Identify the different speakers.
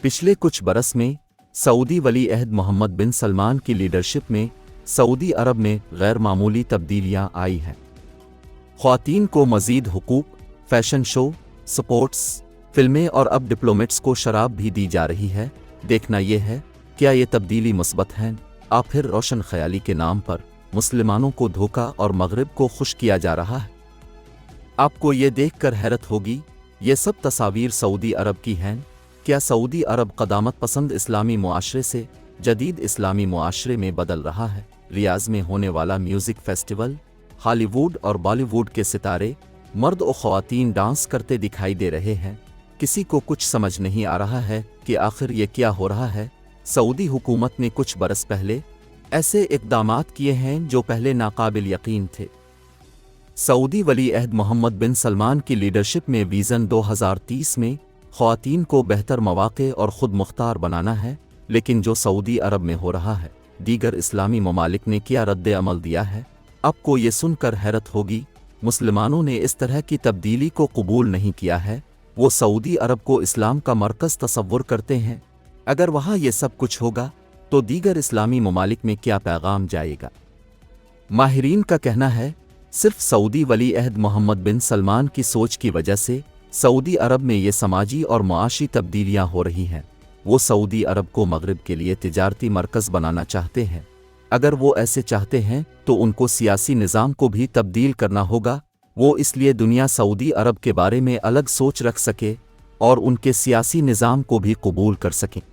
Speaker 1: پچھلے کچھ برس میں سعودی ولی عہد محمد بن سلمان کی لیڈرشپ میں سعودی عرب میں غیر معمولی تبدیلیاں آئی ہیں۔ خواتین کو مزید حقوق، فیشن شو، سپورٹس، فلمیں اور اب ڈپلومیٹس کو شراب بھی دی جا رہی ہے۔ دیکھنا یہ ہے کیا یہ تبدیلی مثبت ہے یا پھر روشن خیالی کے نام پر مسلمانوں کو دھوکہ اور مغرب کو خوش کیا جا رہا ہے۔ آپ کو یہ دیکھ کر حیرت ہوگی، یہ سب تصاویر سعودی عرب کی ہیں۔ کیا سعودی عرب قدامت پسند اسلامی معاشرے سے جدید اسلامی معاشرے میں بدل رہا ہے؟ ریاض میں ہونے والا میوزک فیسٹیول، ہالی ووڈ اور بالی ووڈ کے ستارے مرد و خواتین ڈانس کرتے دکھائی دے رہے ہیں۔ کسی کو کچھ سمجھ نہیں آ رہا ہے کہ آخر یہ کیا ہو رہا ہے۔ سعودی حکومت نے کچھ برس پہلے ایسے اقدامات کیے ہیں جو پہلے ناقابل یقین تھے۔ سعودی ولی عہد محمد بن سلمان کی لیڈرشپ میں ویژن 2030 میں خواتین کو بہتر مواقع اور خود مختار بنانا ہے، لیکن جو سعودی عرب میں ہو رہا ہے، دیگر اسلامی ممالک نے کیا رد عمل دیا ہے؟ آپ کو یہ سن کر حیرت ہوگی، مسلمانوں نے اس طرح کی تبدیلی کو قبول نہیں کیا ہے۔ وہ سعودی عرب کو اسلام کا مرکز تصور کرتے ہیں۔ اگر وہاں یہ سب کچھ ہوگا تو دیگر اسلامی ممالک میں کیا پیغام جائے گا؟ ماہرین کا کہنا ہے صرف سعودی ولی عہد محمد بن سلمان کی سوچ کی وجہ سے سعودی عرب میں یہ سماجی اور معاشی تبدیلیاں ہو رہی ہیں۔ وہ سعودی عرب کو مغرب کے لیے تجارتی مرکز بنانا چاہتے ہیں۔ اگر وہ ایسے چاہتے ہیں تو ان کو سیاسی نظام کو بھی تبدیل کرنا ہوگا۔ وہ اس لیے دنیا سعودی عرب کے بارے میں الگ سوچ رکھ سکے اور ان کے سیاسی نظام کو بھی قبول کر سکیں۔